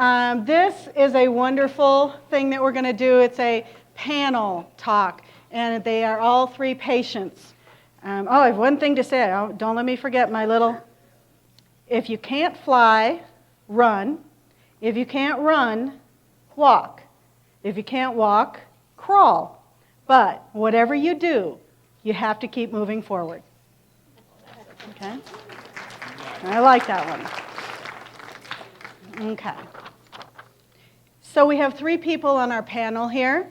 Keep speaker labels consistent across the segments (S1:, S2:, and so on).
S1: This is a wonderful thing that we're going to do. It's a panel talk, and they are all three patients. I have one thing to say. Don't let me forget my little. If you can't fly, run. If you can't run, walk. If you can't walk, crawl. But whatever you do, you have to keep moving forward. Okay? I like that one. Okay. So we have three people on our panel here.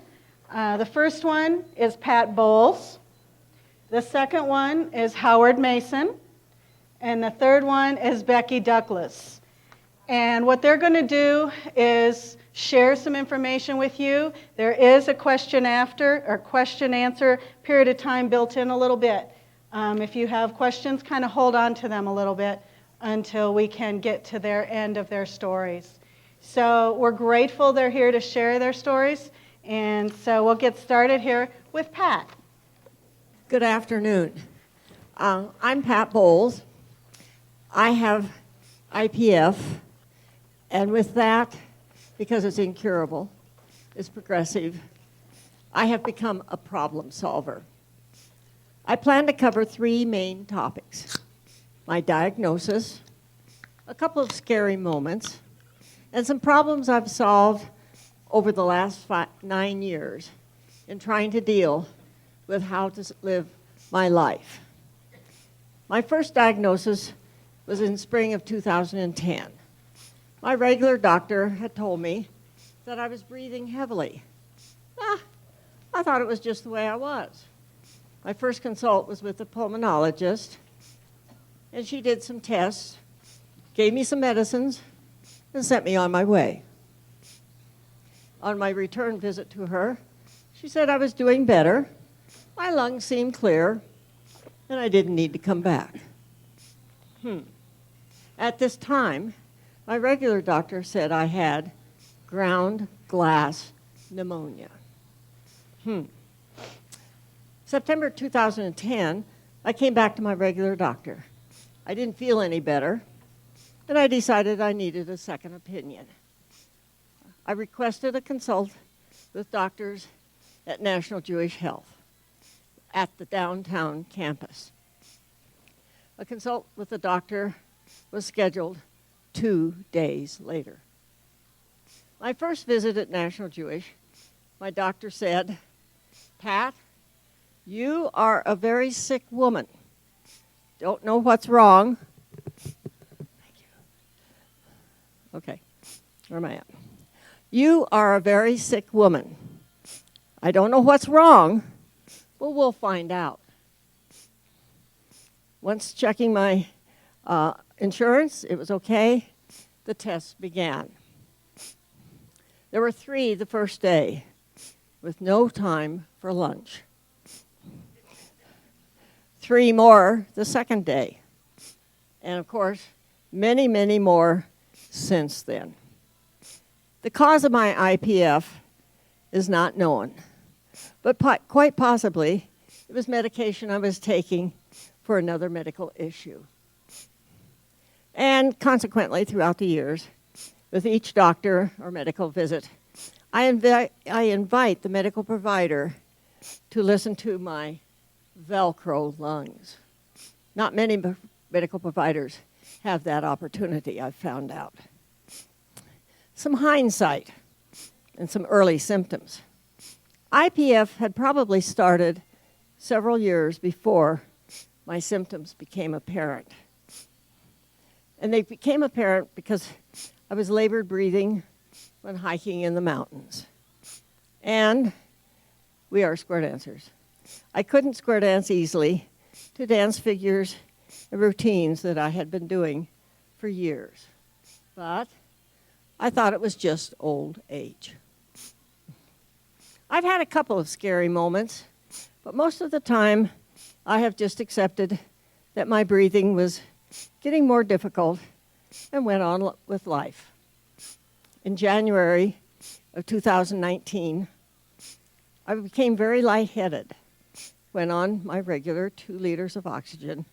S1: The first one is Pat Bowles. The second one is Howard Mason. And the third one is Becky Douglas. And what they're going to do is share some information with you. There is a question answer period of time built in a little bit. If you have questions, kind of hold on to them a little bit until we can get to their end of their stories. So we're grateful they're here to share their stories. And so we'll get started here with Pat.
S2: Good afternoon. I'm Pat Bowles. I have IPF, and with that, because it's incurable, it's progressive, I have become a problem solver. I plan to cover three main topics: my diagnosis, a couple of scary moments, and some problems I've solved over the last 9 years in trying to deal with how to live my life. My first diagnosis was in spring of 2010. My regular doctor had told me that I was breathing heavily. I thought it was just the way I was. My first consult was with a pulmonologist, and she did some tests, gave me some medicines, and sent me on my way. On my return visit to her, she said I was doing better, my lungs seemed clear, and I didn't need to come back. At this time, my regular doctor said I had ground glass pneumonia. September 2010, I came back to my regular doctor. I didn't feel any better, and I decided I needed a second opinion. I requested a consult with doctors at National Jewish Health at the downtown campus. A consult with the doctor was scheduled 2 days later. My first visit at National Jewish, my doctor said, "Pat, you are a very sick woman. Don't know what's wrong." Thank you. Okay, where am I at? "You are a very sick woman. I don't know what's wrong, but we'll find out." Once checking my insurance, it was okay. The tests began. There were 3 the first day, with no time for lunch. 3 more the second day. And of course, many, many more since then. The cause of my IPF is not known, but quite possibly it was medication I was taking for another medical issue. And consequently, throughout the years, with each doctor or medical visit, I invite the medical provider to listen to my Velcro lungs. Not many medical providers have that opportunity, I've found out. Some hindsight and some early symptoms. IPF had probably started several years before my symptoms became apparent. And they became apparent because I was labored breathing when hiking in the mountains. And we are square dancers. I couldn't square dance easily to dance figures and routines that I had been doing for years. But I thought it was just old age. I've had a couple of scary moments, but most of the time I have just accepted that my breathing was getting more difficult and went on with life. In January of 2019, I became very lightheaded, went on my regular 2 liters of oxygen.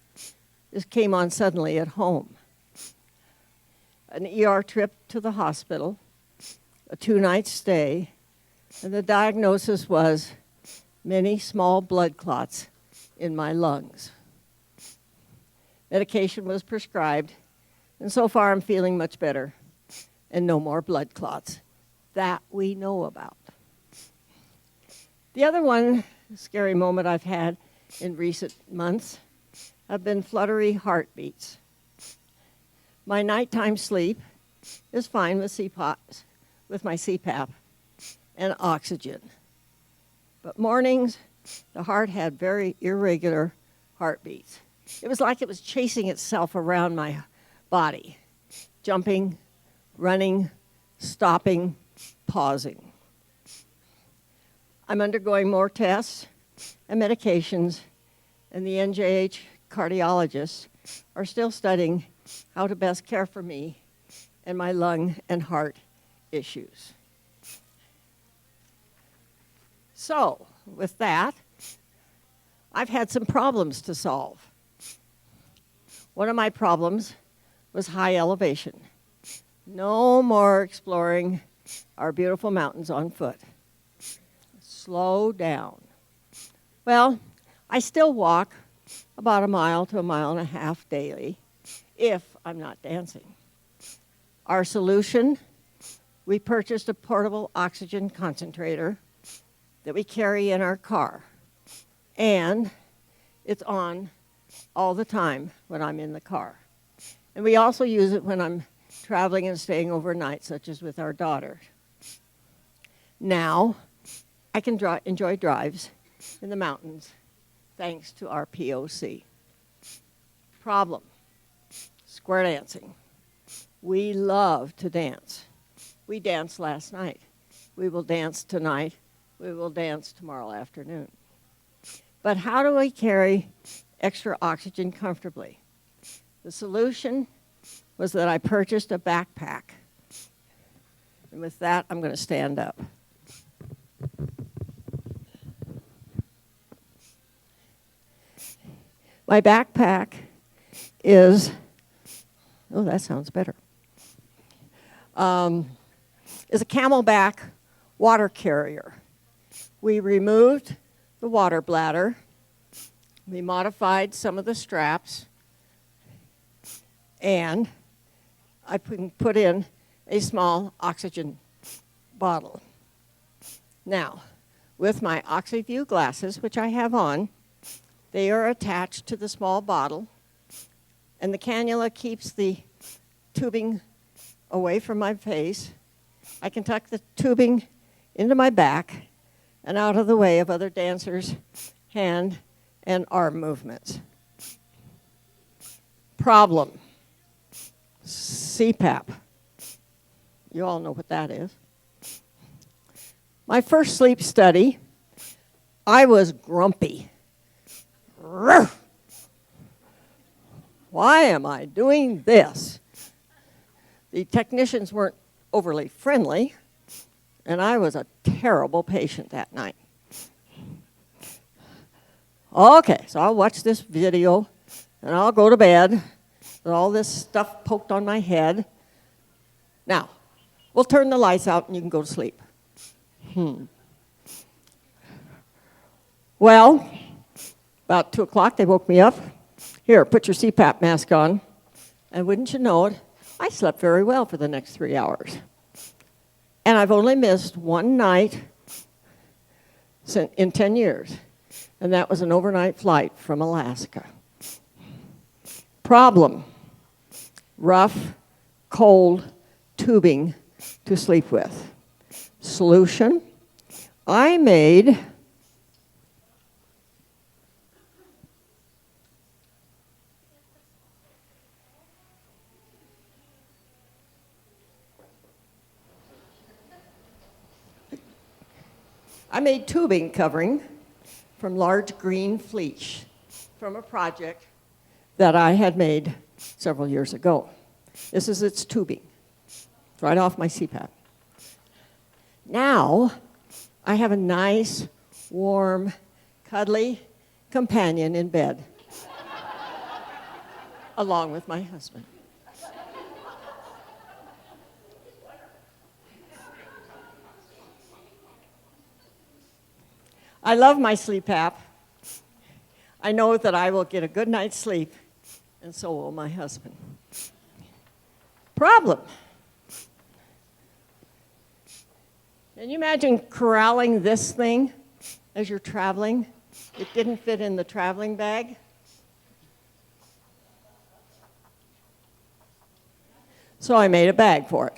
S2: This came on suddenly at home. An ER trip to the hospital a 2-night stay, and the diagnosis was many small blood clots in my lungs. Medication was prescribed, and so far I'm feeling much better, and no more blood clots. That we know about. The other one scary moment I've had in recent months have been fluttery heartbeats. My nighttime sleep is fine with with my CPAP and oxygen. But mornings, the heart had very irregular heartbeats. It was like it was chasing itself around my body, jumping, running, stopping, pausing. I'm undergoing more tests and medications, and the NJH cardiologists are still studying how to best care for me and my lung and heart issues. So, with that, I've had some problems to solve. One of my problems was high elevation. No more exploring our beautiful mountains on foot. Slow down. Well, I still walk about 1 mile to 1.5 miles daily if I'm not dancing. Our solution, we purchased a portable oxygen concentrator that we carry in our car. And it's on all the time when I'm in the car. And we also use it when I'm traveling and staying overnight, such as with our daughter. Now, I can enjoy drives in the mountains thanks to our POC. Problem, square dancing. We love to dance. We danced last night. We will dance tonight. We will dance tomorrow afternoon. But how do we carry extra oxygen comfortably? The solution was that I purchased a backpack. And with that, I'm going to stand up. My backpack is, oh, that sounds better, is a Camelback water carrier. We removed the water bladder. We modified some of the straps. And I put in a small oxygen bottle. Now, with my OxyView glasses, which I have on, they are attached to the small bottle, and the cannula keeps the tubing away from my face. I can tuck the tubing into my back and out of the way of other dancers' hand and arm movements. Problem, CPAP. You all know what that is. My first sleep study, I was grumpy. Why am I doing this? The technicians weren't overly friendly, and I was a terrible patient that night. Okay, so I'll watch this video, and I'll go to bed with all this stuff poked on my head. Now, we'll turn the lights out, and you can go to sleep. Well, about 2 o'clock, they woke me up. Here, put your CPAP mask on. And wouldn't you know it, I slept very well for the next 3 hours. And I've only missed one night in 10 years, and that was an overnight flight from Alaska. Problem, rough, cold tubing to sleep with. Solution, I made tubing covering from large green fleece from a project that I had made several years ago. This is its tubing, right off my CPAP. Now, I have a nice, warm, cuddly companion in bed, along with my husband. I love my sleep app. I know that I will get a good night's sleep, and so will my husband. Problem. Can you imagine corralling this thing as you're traveling? It didn't fit in the traveling bag. So I made a bag for it.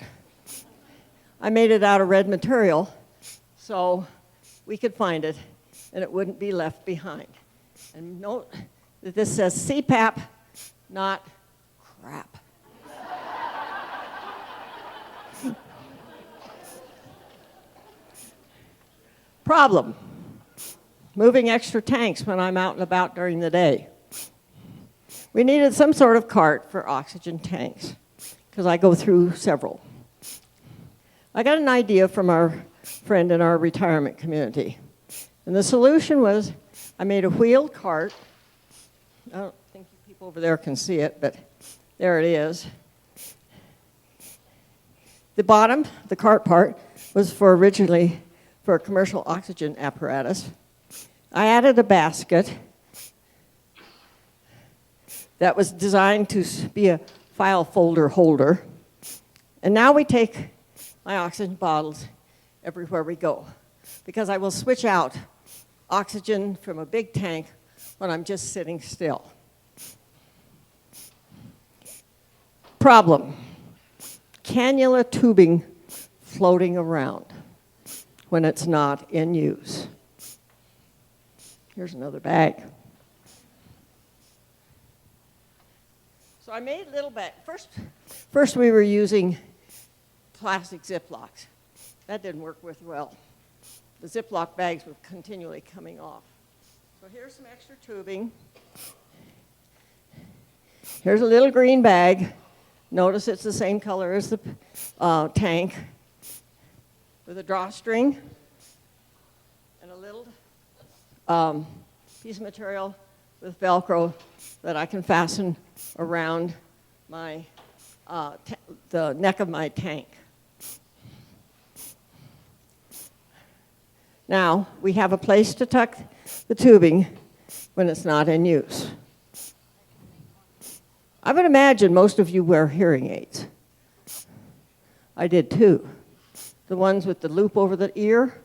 S2: I made it out of red material so we could find it and it wouldn't be left behind. And note that this says CPAP, not crap. Problem. Moving extra tanks when I'm out and about during the day. We needed some sort of cart for oxygen tanks because I go through several. I got an idea from our friend in our retirement community. And the solution was I made a wheeled cart. I don't think you people over there can see it, but there it is. The bottom, the cart part, was originally for a commercial oxygen apparatus. I added a basket that was designed to be a file folder holder. And now we take my oxygen bottles everywhere we go, because I will switch out oxygen from a big tank when I'm just sitting still. Problem. Cannula tubing floating around when it's not in use. Here's another bag. So I made little bags. First we were using plastic Ziplocs. That didn't work with well. The Ziploc bags were continually coming off. So here's some extra tubing. Here's a little green bag. Notice it's the same color as the tank, with a drawstring and a little piece of material with Velcro that I can fasten around my the neck of my tank. Now, we have a place to tuck the tubing when it's not in use. I would imagine most of you wear hearing aids. I did too. The ones with the loop over the ear.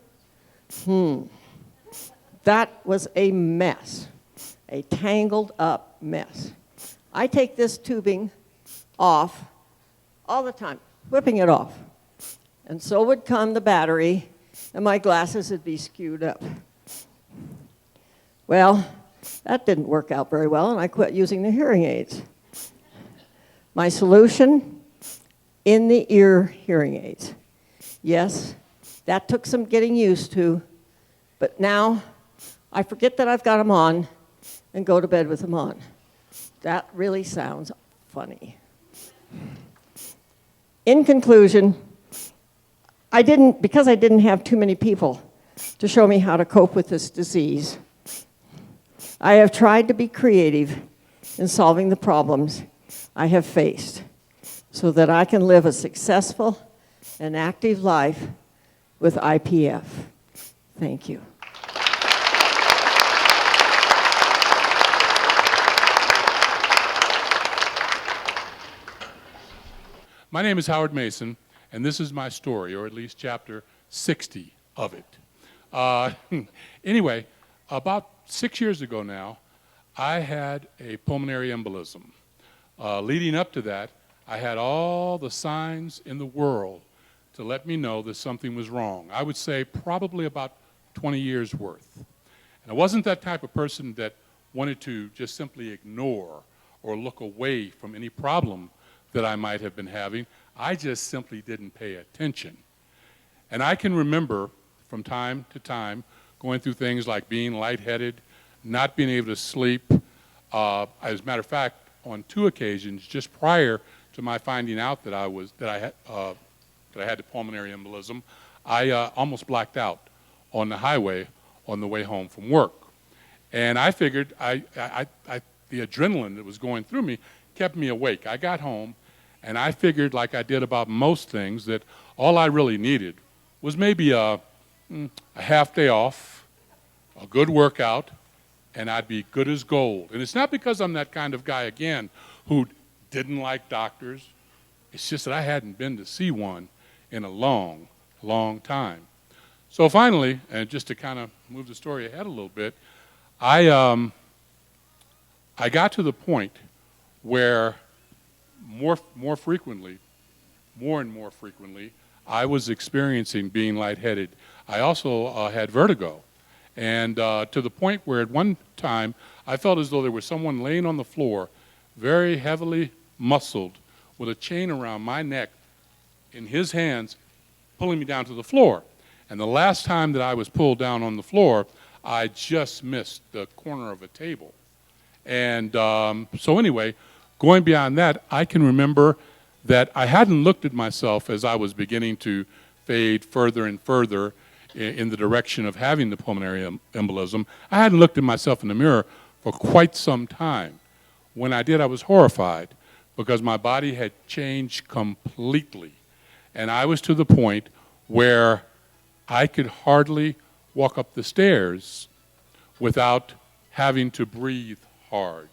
S2: That was a mess, a tangled up mess. I take this tubing off all the time, whipping it off. And so would come the battery, and my glasses would be skewed up. Well, that didn't work out very well, and I quit using the hearing aids. My solution, in-the-ear hearing aids. Yes, that took some getting used to, but now I forget that I've got them on and go to bed with them on. That really sounds funny. In conclusion, because I didn't have too many people to show me how to cope with this disease, I have tried to be creative in solving the problems I have faced so that I can live a successful and active life with IPF. Thank you.
S3: My name is Howard Mason, and this is my story, or at least chapter 60 of it. Anyway, about 6 years ago now, I had a pulmonary embolism. Leading up to that, I had all the signs in the world to let me know that something was wrong. I would say probably about 20 years worth. And I wasn't that type of person that wanted to just simply ignore or look away from any problem that I might have been having. I just simply didn't pay attention. And I can remember from time to time going through things like being lightheaded, not being able to sleep. As a matter of fact, on 2 occasions, just prior to my finding out that I had the pulmonary embolism, I almost blacked out on the highway on the way home from work. And I figured the adrenaline that was going through me kept me awake. I got home, and I figured, like I did about most things, that all I really needed was maybe a half day off a good workout, and I'd be good as gold. And it's not because I'm that kind of guy, again, who didn't like doctors. It's just that I hadn't been to see one in a long, long time. So finally, and just to kind of move the story ahead a little bit, I got to the point where more and more frequently, I was experiencing being lightheaded. I also had vertigo. And to the point where at one time I felt as though there was someone laying on the floor, very heavily muscled, with a chain around my neck in his hands, pulling me down to the floor. And the last time that I was pulled down on the floor, I just missed the corner of a table. And so anyway, going beyond that, I can remember that I hadn't looked at myself as I was beginning to fade further and further in the direction of having the pulmonary embolism. I hadn't looked at myself in the mirror for quite some time. When I did, I was horrified because my body had changed completely. And I was to the point where I could hardly walk up the stairs without having to breathe hard.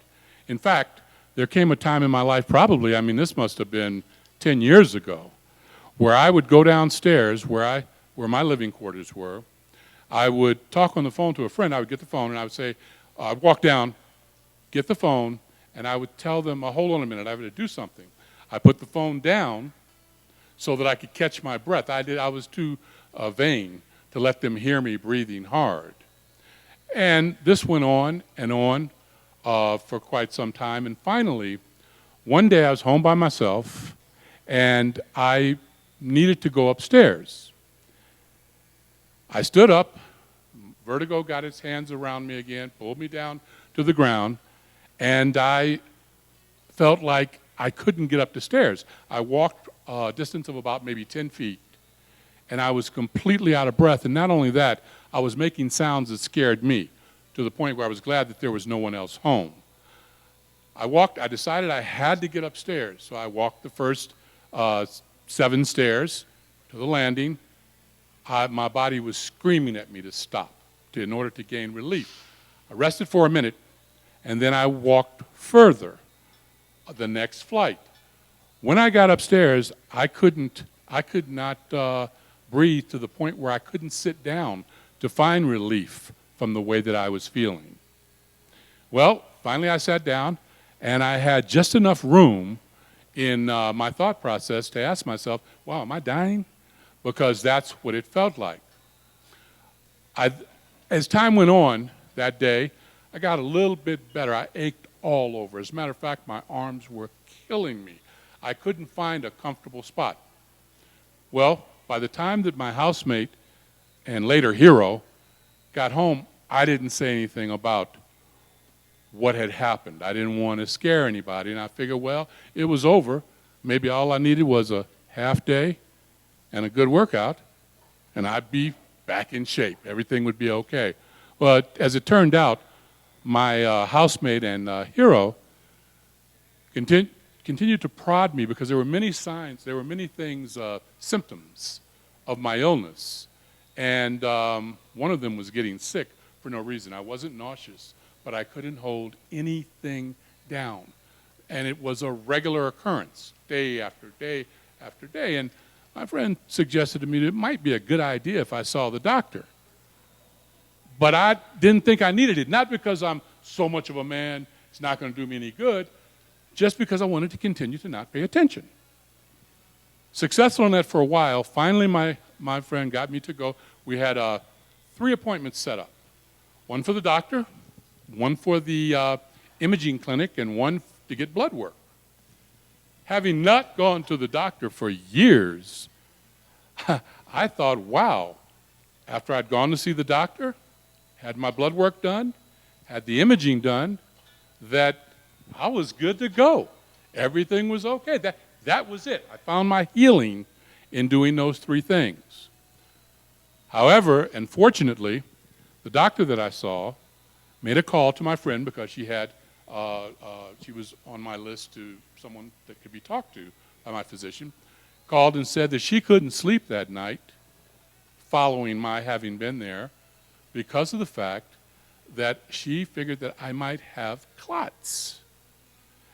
S3: In fact, there came a time in my life, probably, this must have been 10 years ago, where I would go downstairs where my living quarters were. I would talk on the phone to a friend. I would get the phone and I would say, I'd walk down, get the phone, and I would tell them, hold on a minute, I have to do something. I put the phone down so that I could catch my breath. I was too vain to let them hear me breathing hard. And this went on for quite some time. And finally, one day I was home by myself and I needed to go upstairs. I stood up, vertigo got its hands around me again, pulled me down to the ground, and I felt like I couldn't get up the stairs. I walked a distance of about maybe 10 feet, and I was completely out of breath. And not only that, I was making sounds that scared me to the point where I was glad that there was no one else home. I decided I had to get upstairs, so I walked the first 7 stairs to the landing. My body was screaming at me to stop in order to gain relief. I rested for a minute, and then I walked further, the next flight. When I got upstairs, I could not breathe to the point where I couldn't sit down to find relief from the way that I was feeling. Well, finally I sat down, and I had just enough room in my thought process to ask myself, wow, am I dying? Because that's what it felt like. As time went on that day, I got a little bit better. I ached all over. As a matter of fact, my arms were killing me. I couldn't find a comfortable spot. Well, by the time that my housemate and later hero got home, I didn't say anything about what had happened. I didn't want to scare anybody, and I figured, well, it was over. Maybe all I needed was a half day and a good workout, and I'd be back in shape. Everything would be okay. Well, as it turned out, my housemate and hero continued to prod me because there were many signs, there were many things, symptoms of my illness. And one of them was getting sick for no reason. I wasn't nauseous, but I couldn't hold anything down. And it was a regular occurrence, day after day after day. And my friend suggested to me that it might be a good idea if I saw the doctor. But I didn't think I needed it, not because I'm so much of a man, it's not going to do me any good, just because I wanted to continue to not pay attention. Successful in that for a while, finally my friend got me to go. We had 3 appointments set up. One for the doctor, one for the imaging clinic, and one to get blood work. Having not gone to the doctor for years, I thought, wow, after I'd gone to see the doctor, had my blood work done, had the imaging done, that I was good to go. Everything was okay. That was it. I found my healing in doing those 3 things. However, and fortunately, the doctor that I saw made a call to my friend because she was on my list to someone that could be talked to by my physician, called and said that she couldn't sleep that night following my having been there because of the fact that she figured that I might have clots.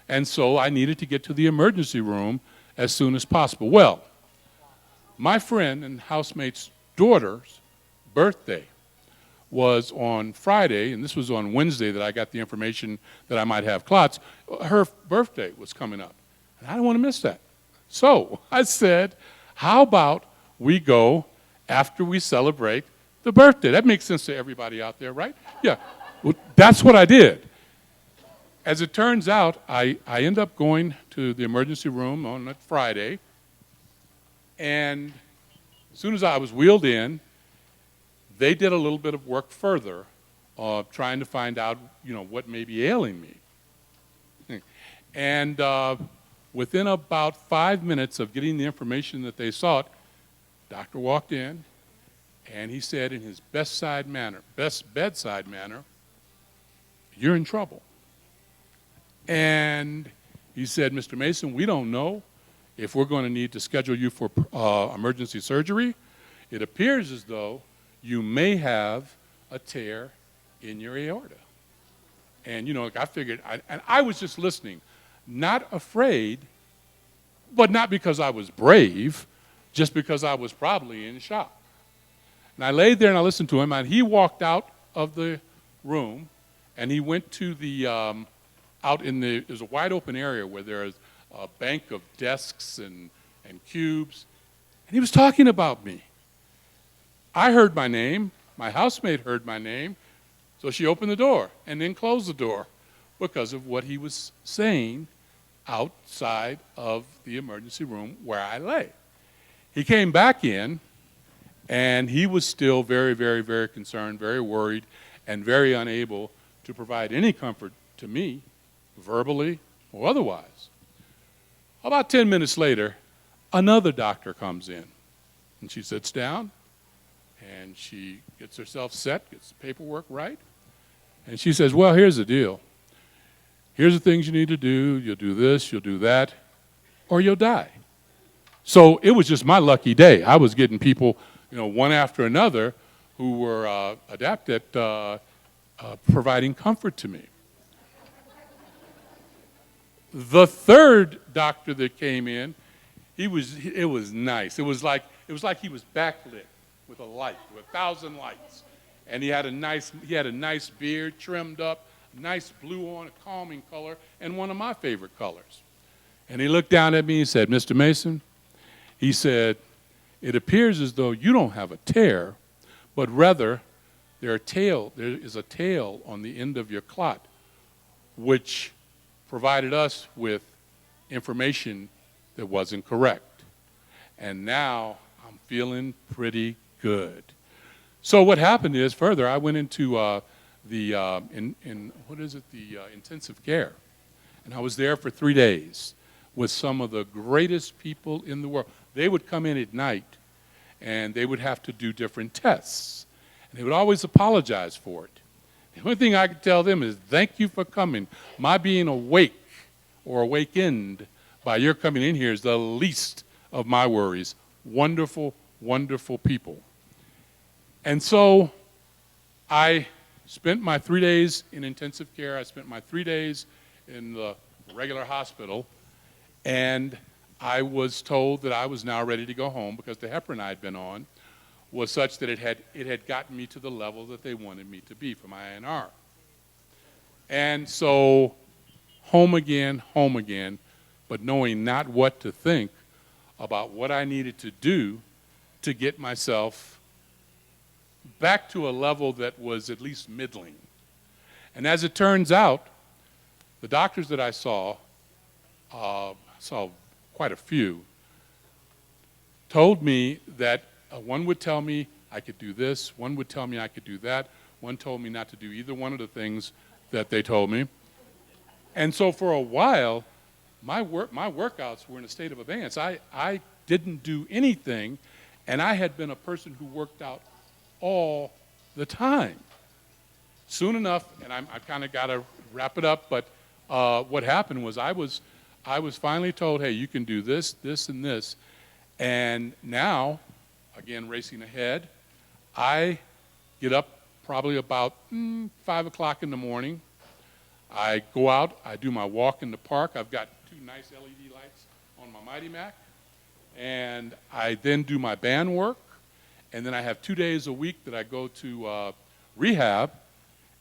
S3: And so I needed to get to the emergency room as soon as possible. Well, my friend and housemate's daughter's birthday was on Friday, and this was on Wednesday that I got the information that I might have clots. Her birthday was coming up, and I didn't want to miss that. So I said, how about we go after we celebrate the birthday? That makes sense to everybody out there, right? Yeah. Well, that's what I did. As it turns out, I end up going to the emergency room on that Friday, and as soon as I was wheeled in, they did a little bit of work further, trying to find out, what may be ailing me. And within about 5 minutes of getting the information that they sought, doctor walked in, and he said in his best bedside manner, "You're in trouble." And he said, "Mr. Mason, we don't know if we're going to need to schedule you for emergency surgery. It appears as though you may have a tear in your aorta." And, I figured, and I was just listening, not afraid, but not because I was brave, just because I was probably in shock. And I laid there and I listened to him, and he walked out of the room, and he went to the, there's a wide open area where there's a bank of desks and cubes, and he was talking about me. I heard my name, my housemate heard my name, so she opened the door and then closed the door because of what he was saying outside of the emergency room where I lay. He came back in, and he was still very, very, very concerned, very worried, and very unable to provide any comfort to me, verbally or otherwise. About 10 minutes later, another doctor comes in, and she sits down, and she gets herself set, gets the paperwork right, and she says, "Well, here's the deal. Here's the things you need to do. You'll do this, you'll do that, or you'll die." So it was just my lucky day. I was getting people, one after another who were adept at providing comfort to me. The third doctor that came in, it was nice. It was like he was backlit with a light, with 1,000 lights. And he had a nice beard trimmed up, nice blue on, a calming color, and one of my favorite colors. And he looked down at me and said, "Mr. Mason," he said, "it appears as though you don't have a tear, but rather there is a tail on the end of your clot, which provided us with information that wasn't correct. And now I'm feeling pretty good." So what happened is, further, I went into the intensive care, and I was there for 3 days with some of the greatest people in the world. They would come in at night, and they would have to do different tests, and they would always apologize for it. The only thing I could tell them is, "Thank you for coming. My being awake or awakened by your coming in here is the least of my worries." Wonderful, wonderful people. And so I spent my 3 days in intensive care. I spent my 3 days in the regular hospital, and I was told that I was now ready to go home because the heparin I'd been on was such that it had gotten me to the level that they wanted me to be for my INR. And so home again, but knowing not what to think about what I needed to do to get myself back to a level that was at least middling. And as it turns out, the doctors that I saw quite a few, told me that one would tell me I could do this, one would tell me I could do that, one told me not to do either one of the things that they told me. And so for a while, my workouts were in a state of abeyance. I didn't do anything, and I had been a person who worked out all the time. Soon enough, and I kind of got to wrap it up, but what happened was I was finally told, "Hey, you can do this, this, and this." And now, again, racing ahead, I get up probably about 5 o'clock in the morning. I go out, I do my walk in the park. I've got 2 nice LED lights on my Mighty Mac. And I then do my band work. And then I have 2 days a week that I go to rehab.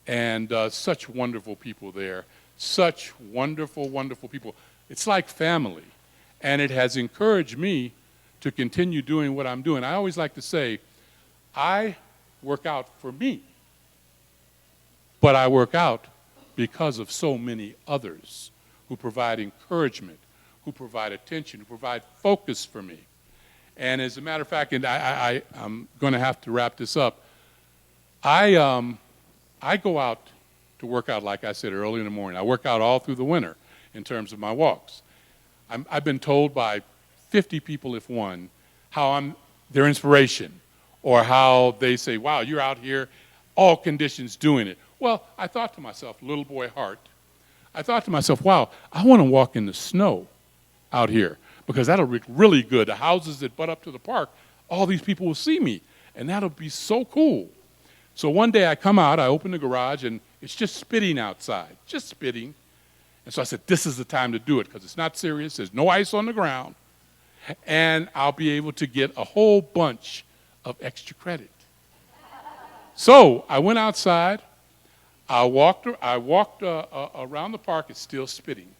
S3: And such wonderful people there. Such wonderful, wonderful people. It's like family. And it has encouraged me to continue doing what I'm doing. I always like to say, I work out for me. But I work out because of so many others who provide encouragement, who provide attention, who provide focus for me. And as a matter of fact, and I'm going to have to wrap this up, I go out to work out, like I said, early in the morning. I work out all through the winter in terms of my walks. I've been told by 50 people, if one, how I'm their inspiration, or how they say, wow, you're out here, all conditions doing it. Well, I thought to myself, little boy heart, I thought to myself, wow, I want to walk in the snow out here because that'll be really good. The houses that butt up to the park, all these people will see me, and that'll be so cool. So one day I come out, I open the garage, and it's just spitting outside, just spitting. And so I said, this is the time to do it because it's not serious. There's no ice on the ground, and I'll be able to get a whole bunch of extra credit. So I went outside. I walked around the park. It's still spitting.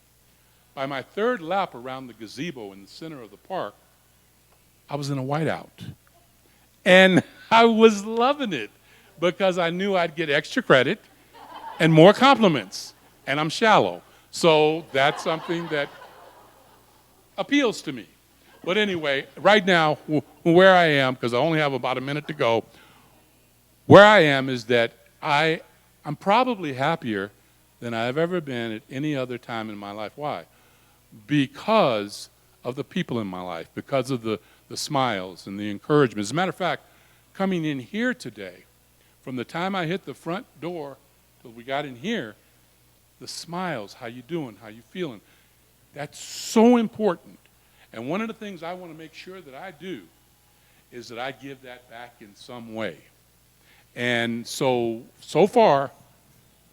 S3: By my 3rd lap around the gazebo in the center of the park, I was in a whiteout. And I was loving it because I knew I'd get extra credit and more compliments. And I'm shallow. So that's something that appeals to me. But anyway, right now, where I am, because I only have about a minute to go, where I am is that I'm probably happier than I've ever been at any other time in my life. Why? Because of the people in my life, because of the smiles and the encouragement. As a matter of fact, coming in here today, from the time I hit the front door till we got in here, the smiles, how you doing, how you feeling, that's so important. And one of the things I want to make sure that I do is that I give that back in some way. And so far,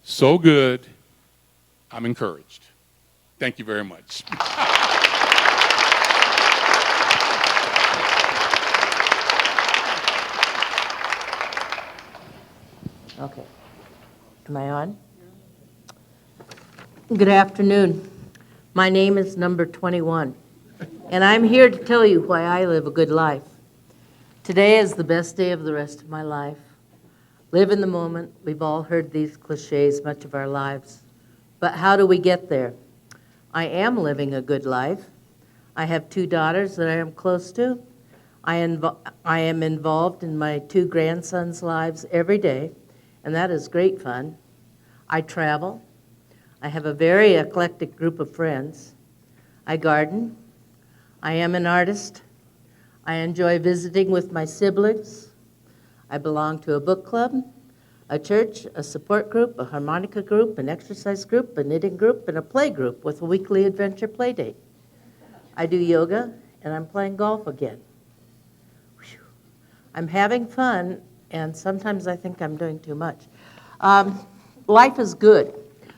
S3: so good, I'm encouraged. Thank you very much.
S4: Okay. Am I on? Good afternoon. My name is number 21, and I'm here to tell you why I live a good life. Today is the best day of the rest of my life. Live in the moment. We've all heard these cliches much of our lives. But how do we get there? I am living a good life. I have 2 daughters that I am close to. I am involved in my 2 grandsons' lives every day, and that is great fun. I travel. I have a very eclectic group of friends. I garden. I am an artist. I enjoy visiting with my siblings. I belong to a book club, a church, a support group, a harmonica group, an exercise group, a knitting group, and a play group with a weekly adventure play date. I do yoga, and I'm playing golf again. Whew. I'm having fun, and sometimes I think I'm doing too much. Life is good.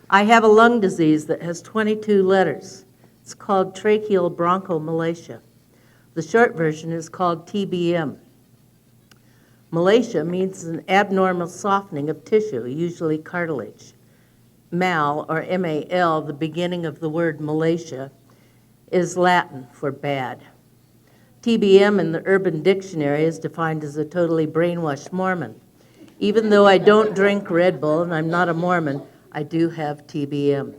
S4: I have a lung disease that has 22 letters. It's called tracheal bronchomalacia. The short version is called TBM. Malacia means an abnormal softening of tissue, usually cartilage. Mal, or M-A-L, the beginning of the word Malaysia, is Latin for bad. TBM in the Urban Dictionary is defined as a totally brainwashed Mormon. Even though I don't drink Red Bull and I'm not a Mormon, I do have TBM.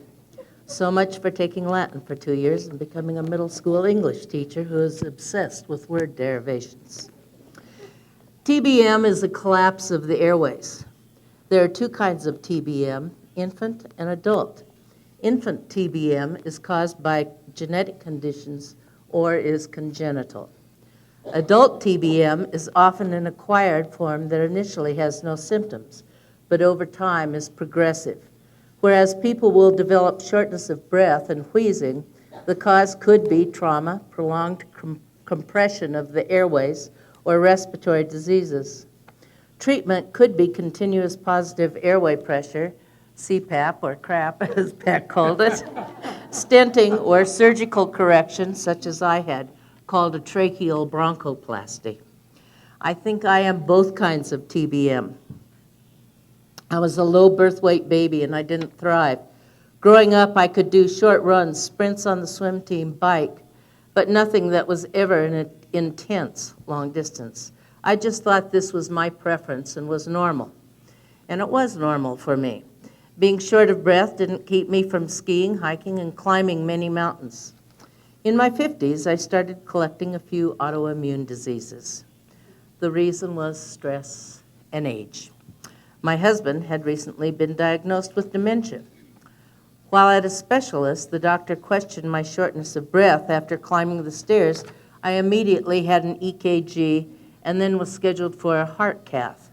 S4: So much for taking Latin for 2 years and becoming a middle school English teacher who is obsessed with word derivations. TBM is a collapse of the airways. There are 2 kinds of TBM, infant and adult. Infant TBM is caused by genetic conditions or is congenital. Adult TBM is often an acquired form that initially has no symptoms, but over time is progressive. Whereas people will develop shortness of breath and wheezing, the cause could be trauma, prolonged compression of the airways, or respiratory diseases. Treatment could be continuous positive airway pressure, CPAP or crap, as Pat called it, stenting, or surgical correction, such as I had, called a tracheal bronchoplasty. I think I am both kinds of TBM. I was a low birth weight baby and I didn't thrive. Growing up, I could do short runs, sprints on the swim team, bike, but nothing that was ever an intense long distance. I just thought this was my preference and was normal. And it was normal for me. Being short of breath didn't keep me from skiing, hiking, and climbing many mountains. In my 50s, I started collecting a few autoimmune diseases. The reason was stress and age. My husband had recently been diagnosed with dementia. While at a specialist, the doctor questioned my shortness of breath after climbing the stairs. I immediately had an EKG and then was scheduled for a heart cath.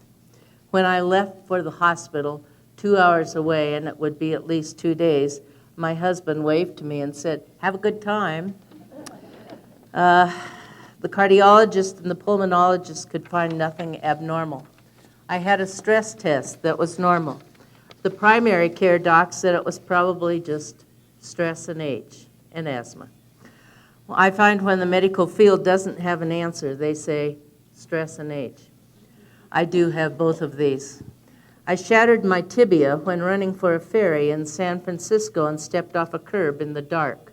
S4: When I left for the hospital, 2 hours away, and it would be at least 2 days, my husband waved to me and said, "Have a good time." The cardiologist and the pulmonologist could find nothing abnormal. I had a stress test that was normal. The primary care doc said it was probably just stress and age and asthma. Well, I find when the medical field doesn't have an answer, they say stress and age. I do have both of these. I shattered my tibia when running for a ferry in San Francisco and stepped off a curb in the dark.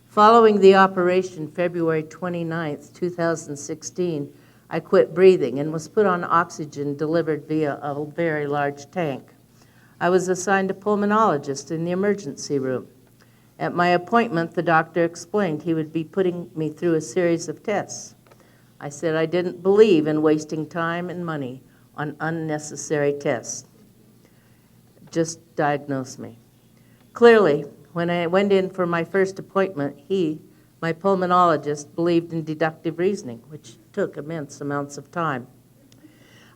S4: Following the operation February 29, 2016, I quit breathing and was put on oxygen delivered via a very large tank. I was assigned a pulmonologist in the emergency room. At my appointment, the doctor explained he would be putting me through a series of tests. I said I didn't believe in wasting time and money on unnecessary tests. Just diagnose me. Clearly, when I went in for my first appointment, he, my pulmonologist, believed in deductive reasoning, which took immense amounts of time.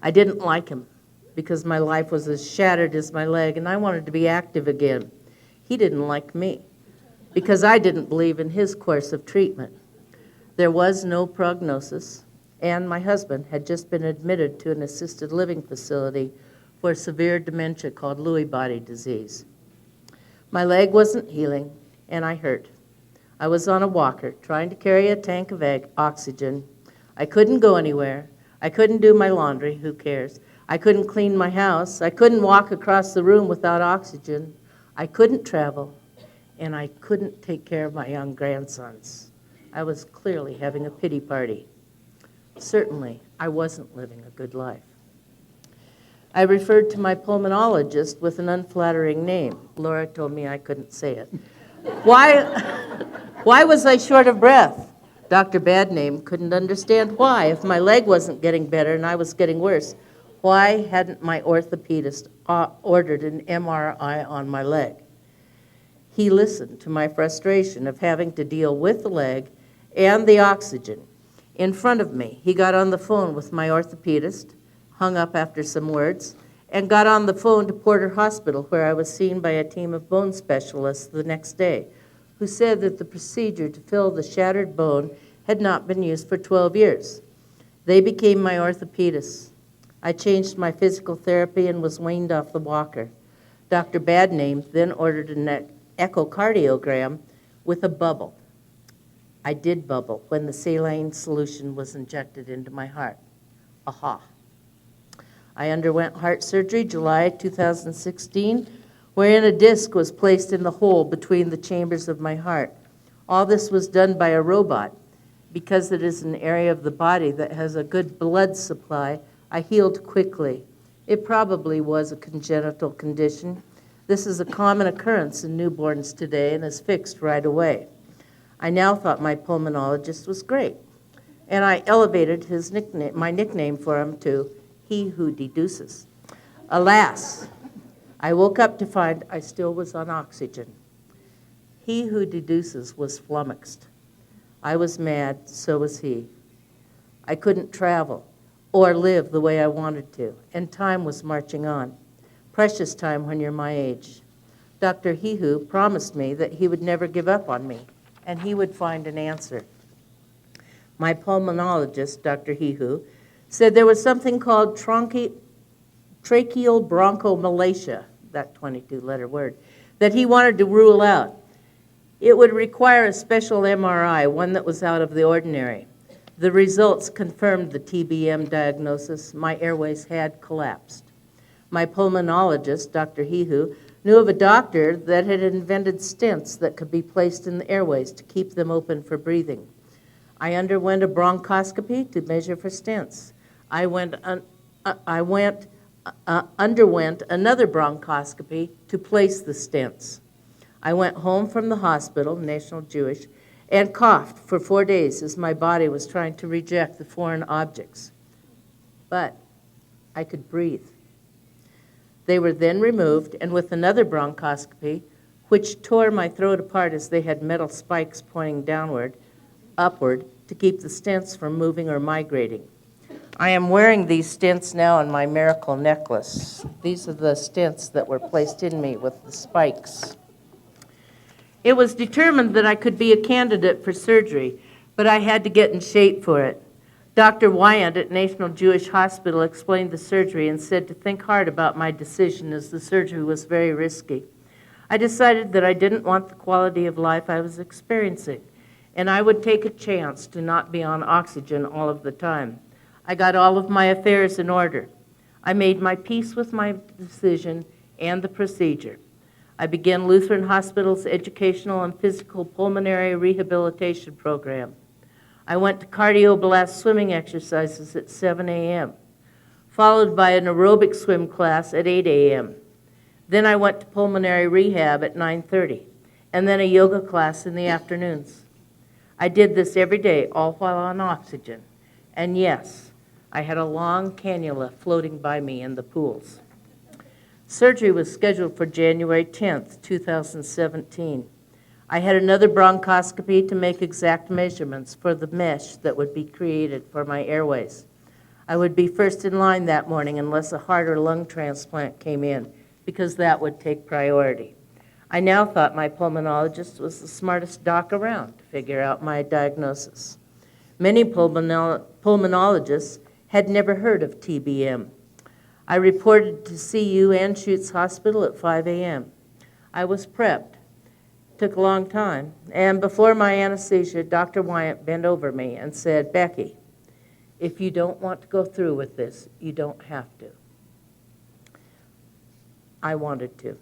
S4: I didn't like him because my life was as shattered as my leg and I wanted to be active again. He didn't like me because I didn't believe in his course of treatment. There was no prognosis, and my husband had just been admitted to an assisted living facility for severe dementia called Lewy body disease. My leg wasn't healing, and I hurt. I was on a walker trying to carry a tank of oxygen. I couldn't go anywhere. I couldn't do my laundry, who cares? I couldn't clean my house. I couldn't walk across the room without oxygen. I couldn't travel, and I couldn't take care of my young grandsons. I was clearly having a pity party. Certainly, I wasn't living a good life. I referred to my pulmonologist with an unflattering name. Laura told me I couldn't say it. Why was I short of breath? Dr. Badname couldn't understand why. If my leg wasn't getting better and I was getting worse, why hadn't my orthopedist ordered an MRI on my leg? He listened to my frustration of having to deal with the leg and the oxygen. In front of me, he got on the phone with my orthopedist, hung up after some words, and got on the phone to Porter Hospital, where I was seen by a team of bone specialists the next day, who said that the procedure to fill the shattered bone had not been used for 12 years. They became my orthopedists. I changed my physical therapy and was weaned off the walker. Dr. Badname then ordered an echocardiogram with a bubble. I did bubble when the saline solution was injected into my heart. Aha. I underwent heart surgery July 2016, wherein a disc was placed in the hole between the chambers of my heart. All this was done by a robot. Because it is an area of the body that has a good blood supply, I healed quickly. It probably was a congenital condition. This is a common occurrence in newborns today and is fixed right away. I now thought my pulmonologist was great, and I elevated my nickname for him to "He Who Deduces." Alas, I woke up to find I still was on oxygen. He who deduces was flummoxed. I was mad, so was he. I couldn't travel or live the way I wanted to, and time was marching on. Precious time when you're my age. Dr. Hihu promised me that he would never give up on me, and he would find an answer. My pulmonologist, Dr. Hihu, said there was something called tracheal bronchomalacia, that 22-letter word, that he wanted to rule out. It would require a special MRI, one that was out of the ordinary. The results confirmed the TBM diagnosis. My airways had collapsed. My pulmonologist, Dr. Hihu, knew of a doctor that had invented stents that could be placed in the airways to keep them open for breathing. I underwent a bronchoscopy to measure for stents. I underwent another bronchoscopy to place the stents. I went home from the hospital, National Jewish, and coughed for 4 days as my body was trying to reject the foreign objects. But I could breathe. They were then removed, and with another bronchoscopy, which tore my throat apart as they had metal spikes pointing upward, to keep the stents from moving or migrating. I am wearing these stents now on my miracle necklace. These are the stents that were placed in me with the spikes. It was determined that I could be a candidate for surgery, but I had to get in shape for it. Dr. Wyant at National Jewish Hospital explained the surgery and said to think hard about my decision as the surgery was very risky. I decided that I didn't want the quality of life I was experiencing, and I would take a chance to not be on oxygen all of the time. I got all of my affairs in order. I made my peace with my decision and the procedure. I began Lutheran Hospital's educational and physical pulmonary rehabilitation program. I went to cardio-blast swimming exercises at 7 a.m., followed by an aerobic swim class at 8 a.m. Then I went to pulmonary rehab at 9:30, and then a yoga class in the afternoons. I did this every day, all while on oxygen. And yes, I had a long cannula floating by me in the pools. Surgery was scheduled for January 10th, 2017. I had another bronchoscopy to make exact measurements for the mesh that would be created for my airways. I would be first in line that morning unless a heart or lung transplant came in, because that would take priority. I now thought my pulmonologist was the smartest doc around to figure out my diagnosis. Many pulmonologists had never heard of TBM. I reported to CU Anschutz Hospital at 5 a.m. I was prepped. Took a long time. And before my anesthesia, Dr. Wyant bent over me and said, "Becky, if you don't want to go through with this, you don't have to." I wanted to.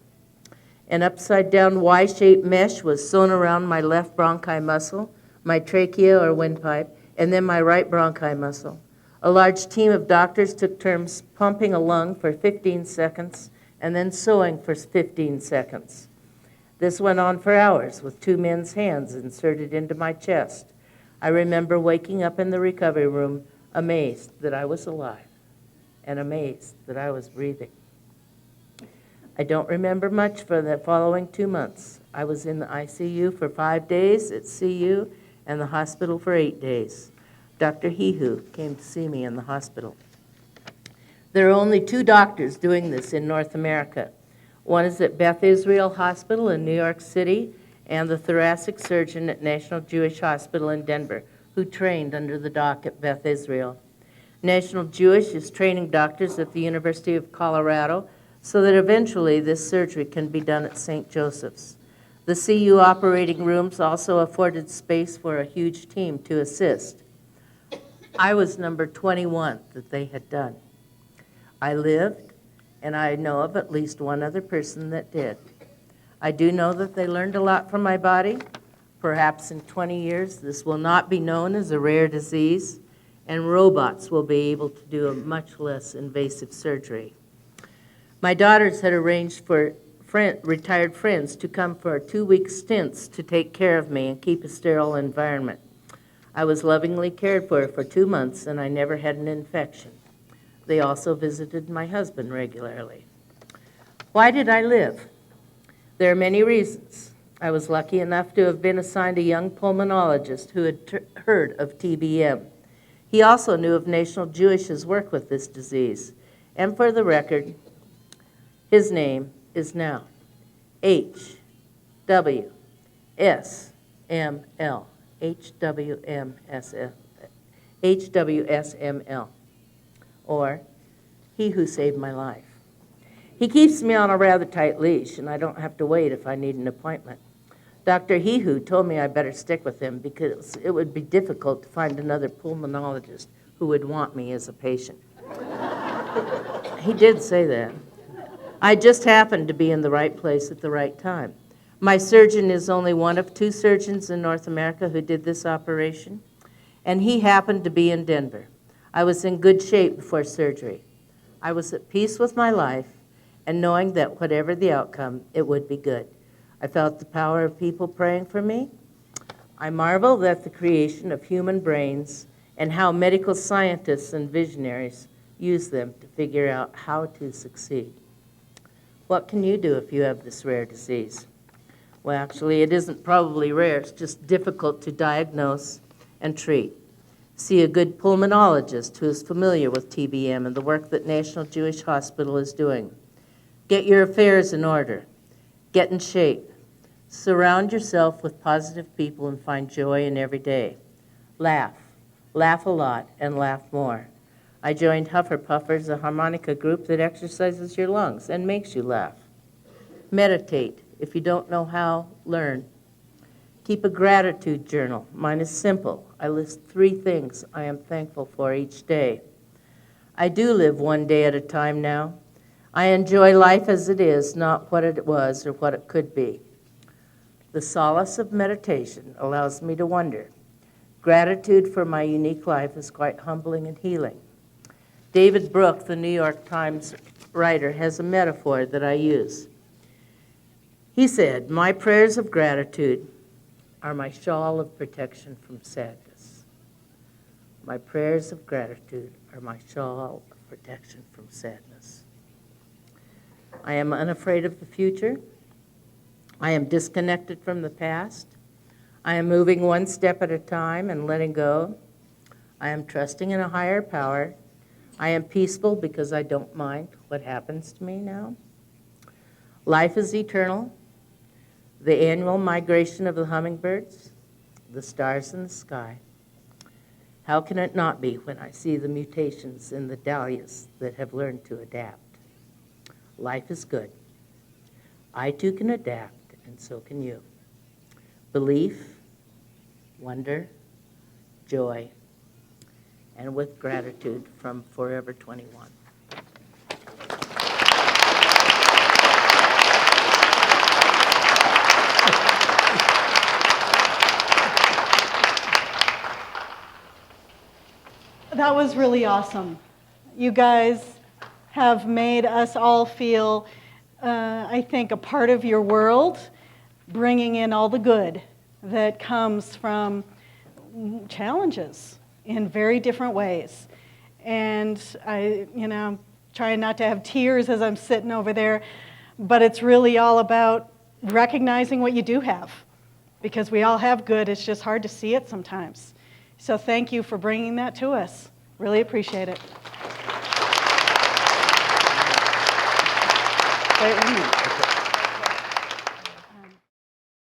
S4: An upside-down Y-shaped mesh was sewn around my left bronchi muscle, my trachea or windpipe, and then my right bronchi muscle. A large team of doctors took turns pumping a lung for 15 seconds and then sewing for 15 seconds. This went on for hours with two men's hands inserted into my chest. I remember waking up in the recovery room amazed that I was alive and amazed that I was breathing. I don't remember much for the following 2 months. I was in the ICU for 5 days at CU and the hospital for 8 days. Dr. Hihu came to see me in the hospital. There are only 2 doctors doing this in North America. One is at Beth Israel Hospital in New York City, and the thoracic surgeon at National Jewish Hospital in Denver, who trained under the doc at Beth Israel. National Jewish is training doctors at the University of Colorado so that eventually this surgery can be done at St. Joseph's. The CU operating rooms also afforded space for a huge team to assist. I was number 21 that they had done. I lived, and I know of at least one other person that did. I do know that they learned a lot from my body. Perhaps in 20 years, this will not be known as a rare disease, and robots will be able to do a much less invasive surgery. My daughters had arranged for retired friends to come for 2-week stints to take care of me and keep a sterile environment. I was lovingly cared for 2 months, and I never had an infection. They also visited my husband regularly. Why did I live? There are many reasons. I was lucky enough to have been assigned a young pulmonologist who had heard of TBM. He also knew of National Jewish's work with this disease. And for the record, his name is now HWSML, HWSML, or He Who Saved My Life. He keeps me on a rather tight leash, and I don't have to wait if I need an appointment. Dr. Hehu told me I better stick with him because it would be difficult to find another pulmonologist who would want me as a patient. He did say that. I just happened to be in the right place at the right time. My surgeon is only one of 2 surgeons in North America who did this operation, and he happened to be in Denver. I was in good shape before surgery. I was at peace with my life and knowing that whatever the outcome, it would be good. I felt the power of people praying for me. I marveled at the creation of human brains and how medical scientists and visionaries use them to figure out how to succeed. What can you do if you have this rare disease? Well, actually, it isn't probably rare. It's just difficult to diagnose and treat. See a good pulmonologist who is familiar with TBM and the work that National Jewish Hospital is doing. Get your affairs in order. Get in shape. Surround yourself with positive people and find joy in every day. Laugh. Laugh a lot and laugh more. I joined Hufferpuffers, a harmonica group that exercises your lungs and makes you laugh. Meditate. If you don't know how, learn. Keep a gratitude journal. Mine is simple. I list 3 things I am thankful for each day. I do live one day at a time now. I enjoy life as it is, not what it was or what it could be. The solace of meditation allows me to wonder. Gratitude for my unique life is quite humbling and healing. David Brooke, the New York Times writer, has a metaphor that I use. He said, "My prayers of gratitude are my shawl of protection from sadness." My prayers of gratitude are my shawl of protection from sadness. I am unafraid of the future. I am disconnected from the past. I am moving one step at a time and letting go. I am trusting in a higher power. I am peaceful because I don't mind what happens to me now. Life is eternal. The annual migration of the hummingbirds, the stars in the sky. How can it not be when I see the mutations in the dahlias that have learned to adapt? Life is good. I too can adapt, and so can you. Belief, wonder, joy, and with gratitude from Forever 21.
S1: That was really awesome. You guys have made us all feel, I think, a part of your world, bringing in all the good that comes from challenges in very different ways. And I'm trying not to have tears as I'm sitting over there, but it's really all about recognizing what you do have, because we all have good. It's just hard to see it sometimes. So thank you for bringing that to us. Really appreciate it. Wait a minute.